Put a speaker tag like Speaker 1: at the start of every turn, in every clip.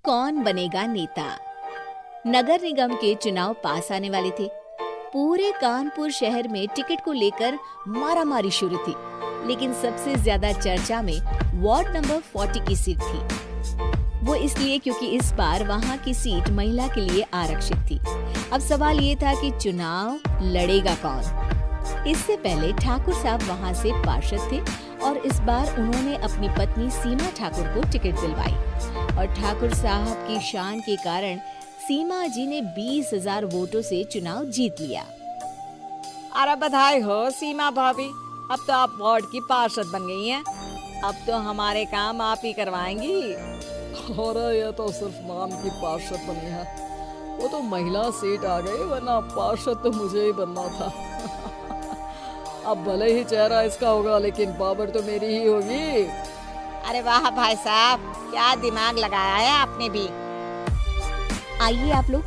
Speaker 1: कौन बनेगा नेता। नगर निगम के चुनाव पास आने वाले थे। पूरे कानपुर शहर में टिकट को लेकर मारामारी शुरू थी, लेकिन सबसे ज्यादा चर्चा में वार्ड नंबर 40 की सीट थी। वो इसलिए क्योंकि इस बार वहां की सीट महिला के लिए आरक्षित थी। अब सवाल ये था कि चुनाव लड़ेगा कौन। इससे पहले ठाकुर साहब वहां से पार्षद थे और इस बार उन्होंने अपनी पत्नी सीमा ठाकुर को टिकट दिलवाई और ठाकुर साहब की शान के कारण सीमा जी ने 20,000 वोटों से चुनाव जीत लिया।
Speaker 2: अरे बधाई हो सीमा भाभी, अब तो आप वार्ड की पार्षद बन गई हैं। अब तो हमारे काम आप ही करवाएंगी।
Speaker 3: अरे ये तो सिर्फ नाम की पार्षद बनी है, वो तो महिला सीट आ गई, वरना पार्षद तो मुझे ही बनना था। अब भले ही चेहरा इसका होगा, लेकिन पावर तो मेरी ही होगी।
Speaker 2: अरे वाह भाई साहब, क्या दिमाग लगाया है आपने भी।
Speaker 1: आइए आप लोग,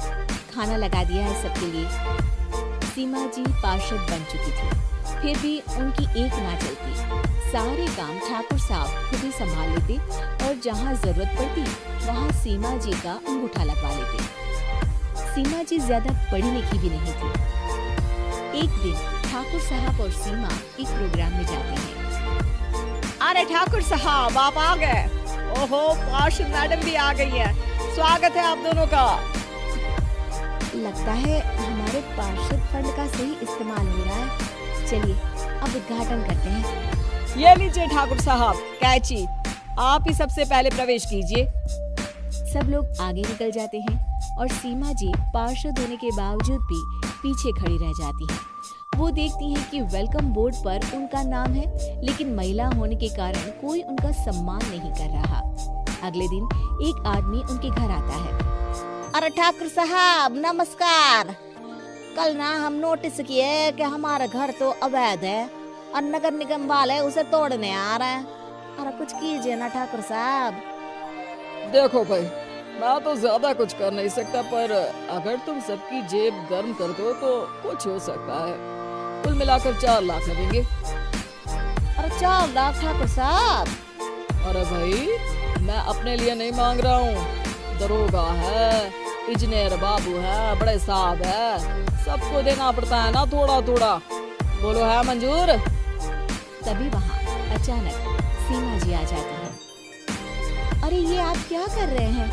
Speaker 1: खाना लगा दिया है सबके लिए। सीमा जी पार्षद बन चुकी थी, फिर भी उनकी एक ना चलती। सारे काम ठाकुर साहब खुद ही संभाल लेते और जहाँ जरूरत पड़ती वहाँ सीमा जी का अंगूठा लगवा लेते। सीमा जी ज्यादा पढ़ी लिखी भी नहीं थी। एक दिन ठाकुर साहब और सीमा एक प्रोग्राम में जाते हैं।
Speaker 2: अरे ठाकुर साहब आप आ गए। ओहो, पार्षद मैडम भी आ गई है। स्वागत है आप दोनों का।
Speaker 1: लगता है हमारे पार्षद फंड का सही इस्तेमाल हो रहा है। चलिए अब उद्घाटन करते हैं।
Speaker 2: ये लीजिए ठाकुर साहब कैची, आप ही सबसे पहले प्रवेश कीजिए।
Speaker 1: सब लोग आगे निकल जाते हैं और सीमा जी पार्षद होने के बावजूद भी पीछे खड़ी रह जाती हैं। वो देखती हैं कि वेलकम बोर्ड पर उनका नाम है, लेकिन महिला होने के कारण कोई उनका सम्मान नहीं कर रहा। अगले दिन एक आदमी उनके घर आता है।
Speaker 2: अरे ठाकुर साहब नमस्कार। कल ना हम नोटिस किए कि हमारा घर तो अवैध है और नगर निगम वाले उसे तोड़ने आ रहे हैं। अरे कुछ कीजिए ना ठाकुर साहब।
Speaker 3: देखो भाई, मैं तो ज्यादा कुछ कर नहीं सकता, पर अगर तुम सबकी जेब गर्म कर दो तो कुछ हो सकता है। कुल मिलाकर 4 लाख लगेंगे।
Speaker 2: अरे 4 लाख ठाकुर साहब।
Speaker 3: अरे भाई, मैं अपने लिए नहीं मांग रहा हूँ। दरोगा है, इंजीनियर बाबू है, बड़े साहब है, सबको देना पड़ता है ना थोड़ा थोड़ा। बोलो है मंजूर?
Speaker 1: तभी वहाँ अचानक सीमा जी आ जाती है। अरे ये आप क्या कर रहे हैं?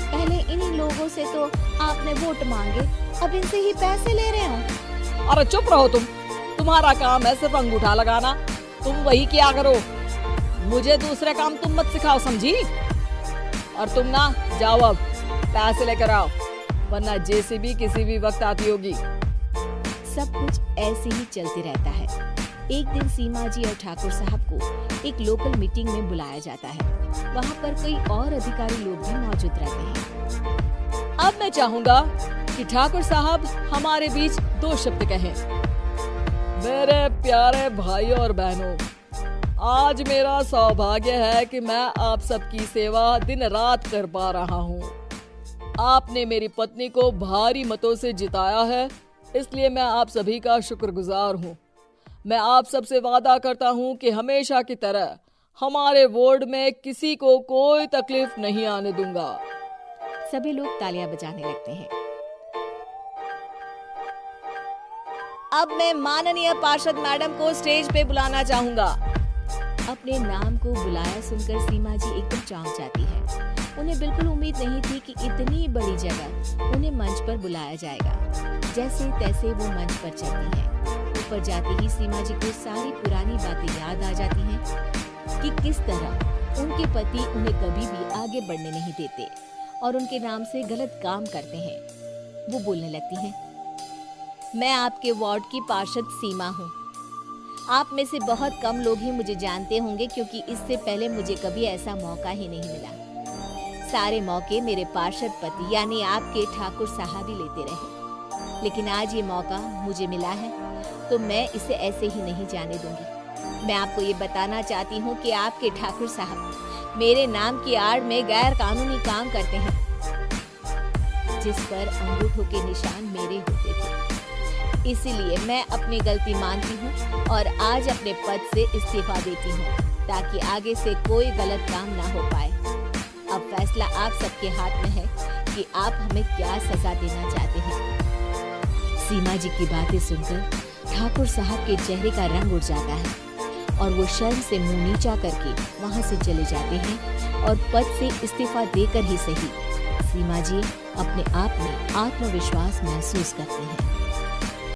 Speaker 1: पहले इन्हीं लोगों से तो आपने वोट मांगे, अब इनसे ही पैसे ले रहे हो।
Speaker 2: अरे चुप रहो तुम, तुम्हारा काम है सिर्फ अंगूठा लगाना, तुम वही किया करो। मुझे दूसरे काम तुम मत सिखाओ, समझी? और तुम ना जाओ, अब पैसे लेकर आओ, वरना जेसीबी किसी भी वक्त आती होगी।
Speaker 1: सब कुछ ऐसे ही चलते रहता है। एक दिन सीमा जी और ठाकुर साहब को एक लोकल मीटिंग में बुलाया जाता है। वहाँ पर कई और अधिकारी लोग भी मौजूद रहते हैं।
Speaker 2: अब मैं चाहूँगा कि ठाकुर साहब हमारे बीच 2 शब्द कहें।
Speaker 3: मेरे प्यारे भाइयों और बहनों, आज मेरा सौभाग्य है कि मैं आप सबकी सेवा दिन रात कर पा रहा हूँ। आपने मेरी पत्नी को भारी मतों से जिताया है, इसलिए मैं आप सभी का शुक्रगुजार हूँ। मैं आप सबसे वादा करता हूँ कि हमेशा की तरह हमारे वार्ड में किसी को कोई तकलीफ नहीं आने दूंगा।
Speaker 1: सभी लोग तालियां बजाने लगते हैं।
Speaker 2: अब मैं माननीय पार्षद मैडम को स्टेज पे बुलाना चाहूँगा।
Speaker 1: अपने नाम को बुलाया सुनकर सीमा जी एकदम चौंक जाती है। उन्हें बिल्कुल उम्मीद नहीं थी कि इतनी बड़ी जगह उन्हें मंच पर बुलाया जाएगा। जैसे तैसे वो मंच पर चलती हैं। ऊपर जाते ही सीमा जी को सारी पुरानी बातें याद आ जाती हैं कि किस तरह उनके पति उन्हें कभी भी आगे बढ़ने नहीं देते और उनके नाम से गलत काम करते हैं। वो बोलने लगती हैं,
Speaker 2: मैं आपके वार्ड की पार्षद सीमा हूँ। आप में से बहुत कम लोग ही मुझे जानते होंगे, क्योंकि इससे पहले मुझे कभी ऐसा मौका ही नहीं मिला। सारे मौके मेरे पार्षद पति यानी आपके ठाकुर साहब ही लेते रहे, लेकिन आज ये मौका मुझे मिला है तो मैं इसे ऐसे ही नहीं जाने दूंगी। मैं आपको ये बताना चाहती हूँ कि आपके ठाकुर साहब मेरे नाम की आड़ में गैर कानूनी काम करते हैं, जिस पर अंगूठों के निशान मेरे होते थे। इसीलिए मैं अपनी गलती मानती हूँ और आज अपने पद से इस्तीफा देती हूँ, ताकि आगे से कोई गलत काम ना हो पाए। अब फैसला आप सबके हाथ में है कि आप हमें क्या सजा देना चाहते हैं।
Speaker 1: सीमा जी की बातें सुनकर ठाकुर साहब के चेहरे का रंग उड़ जाता है और वो शर्म से मुंह नीचा करके वहां से चले जाते हैं और पद से इस्तीफा देकर ही सही सीमा जी अपने आप में आत्मविश्वास महसूस करते हैं।